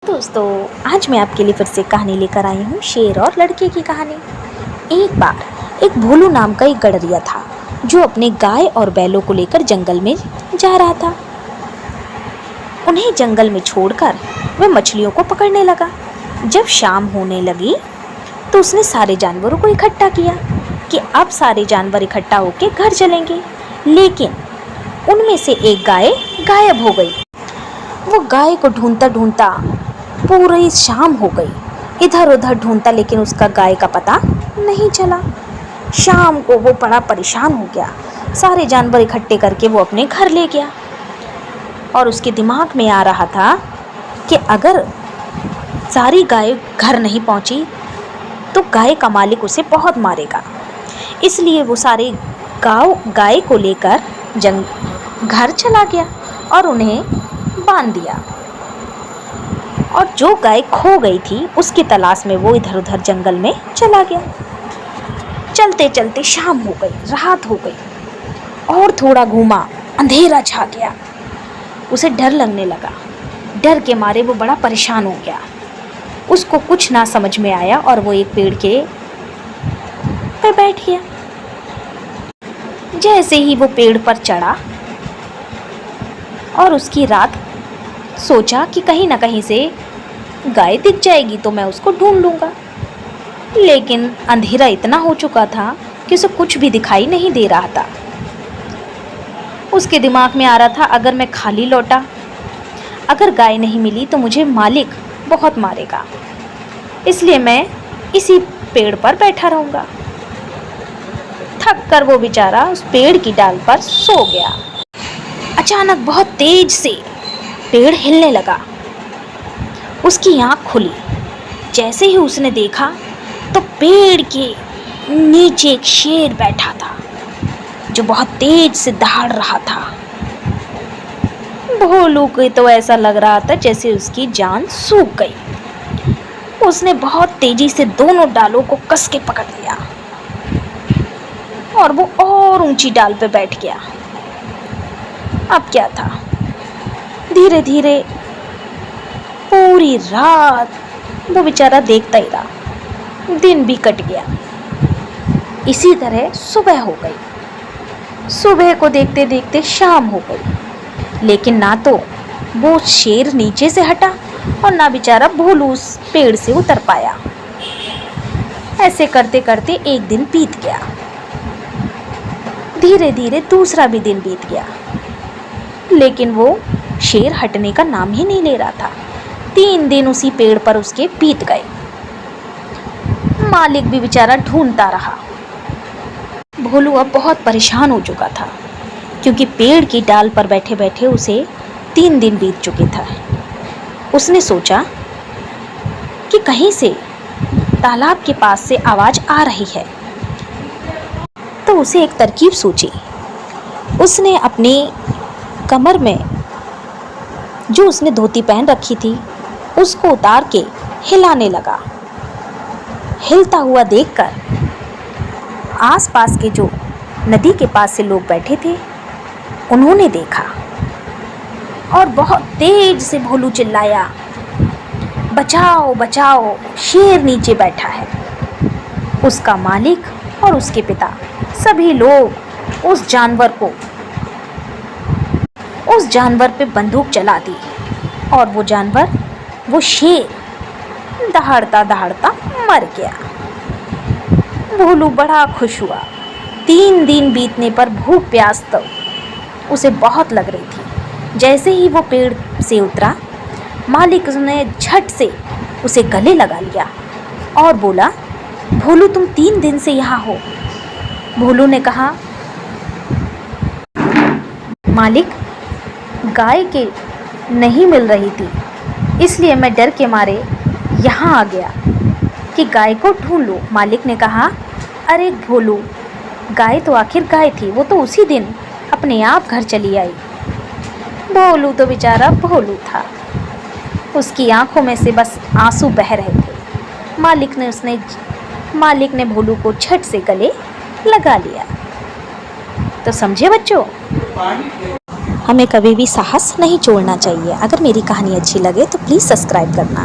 दोस्तों, आज मैं आपके लिए फिर से कहानी लेकर आई हूँ, शेर और लड़के की कहानी। एक बार एक भोलू नाम का एक गडरिया था जो अपने गाय और बैलों को लेकर जंगल में जा रहा था। उन्हें जंगल में छोड़कर वह मछलियों को पकड़ने लगा। जब शाम होने लगी तो उसने सारे जानवरों को इकट्ठा किया कि अब सारे जानवर इकट्ठा होकर घर चलेंगे। लेकिन उनमें से एक गाय गायब हो गई। वो गाय को ढूंढता ढूंढता पूरी शाम हो गई, इधर उधर ढूंढता, लेकिन उसका गाय का पता नहीं चला। शाम को वो बड़ा परेशान हो गया। सारे जानवर इकट्ठे करके वो अपने घर ले गया और उसके दिमाग में आ रहा था कि अगर सारी गाय घर नहीं पहुंची तो गाय का मालिक उसे बहुत मारेगा। इसलिए वो सारे गाय को लेकर घर चला गया और उन्हें बांध दिया। और जो गाय खो गई थी उसकी तलाश में वो इधर उधर जंगल में चला गया। चलते चलते शाम हो गई, रात हो गई और थोड़ा घूमा, अंधेरा छा गया। उसे डर लगने लगा। डर के मारे वो बड़ा परेशान हो गया। उसको कुछ ना समझ में आया और वो एक पेड़ के पर बैठ गया। जैसे ही वो पेड़ पर चढ़ा और उसकी रात सोचा कि कहीं ना कहीं से गाय दिख जाएगी तो मैं उसको ढूंढ लूँगा। लेकिन अंधेरा इतना हो चुका था कि उसे कुछ भी दिखाई नहीं दे रहा था। उसके दिमाग में आ रहा था, अगर मैं खाली लौटा, अगर गाय नहीं मिली तो मुझे मालिक बहुत मारेगा, इसलिए मैं इसी पेड़ पर बैठा रहूँगा। थक कर वो बेचारा उस पेड़ की डाल पर सो गया। अचानक बहुत तेज से पेड़ हिलने लगा। उसकी आँख खुली। जैसे ही उसने देखा तो पेड़ के नीचे एक शेर बैठा था जो बहुत तेज से दहाड़ रहा था। भोलू को तो ऐसा लग रहा था जैसे उसकी जान सूख गई। उसने बहुत तेजी से दोनों डालों को कस के पकड़ लिया और वो और ऊंची डाल पे बैठ गया। अब क्या था, धीरे धीरे पूरी रात वो बेचारा देखता ही रहा। दिन भी कट गया। इसी तरह सुबह हो गई। सुबह को देखते देखते शाम हो गई, लेकिन ना तो वो शेर नीचे से हटा और ना बेचारा भोलू उस पेड़ से उतर पाया। ऐसे करते करते एक दिन बीत गया। धीरे धीरे दूसरा भी दिन बीत गया, लेकिन वो शेर हटने का नाम ही नहीं ले रहा था। 3 दिन उसी पेड़ पर उसके बीत गए। मालिक भी बेचारा ढूंढता रहा। भोलू अब बहुत परेशान हो चुका था, क्योंकि पेड़ की डाल पर बैठे बैठे उसे 3 दिन बीत चुके थे। उसने सोचा कि कहीं से तालाब के पास से आवाज़ आ रही है, तो उसे एक तरकीब सूझी। उसने अपनी कमर में जो उसने धोती पहन रखी थी उसको उतार के हिलाने लगा। हिलता हुआ देखकर आसपास के जो नदी के पास से लोग बैठे थे उन्होंने देखा और बहुत तेज से भोलू चिल्लाया, बचाओ बचाओ, शेर नीचे बैठा है। उसका मालिक और उसके पिता सभी लोग उस जानवर पे बंदूक चला दी और वो शेर दहाड़ता दहाड़ता मर गया। भोलू बड़ा खुश हुआ। 3 दिन बीतने पर भूख प्यास तो उसे बहुत लग रही थी। जैसे ही वो पेड़ से उतरा, मालिक ने झट से उसे गले लगा लिया और बोला, भोलू तुम 3 दिन से यहाँ हो। भोलू ने कहा, मालिक गाय के नहीं मिल रही थी, इसलिए मैं डर के मारे यहाँ आ गया कि गाय को ढूंढ लूँ। मालिक ने कहा, अरे भोलू, गाय तो आखिर गाय थी, वो तो उसी दिन अपने आप घर चली आई। भोलू तो बेचारा भोलू था, उसकी आंखों में से बस आंसू बह रहे थे। मालिक ने भोलू को झट से गले लगा लिया। तो समझे बच्चों, हमें कभी भी साहस नहीं छोड़ना चाहिए। अगर मेरी कहानी अच्छी लगे तो प्लीज़ सब्सक्राइब करना।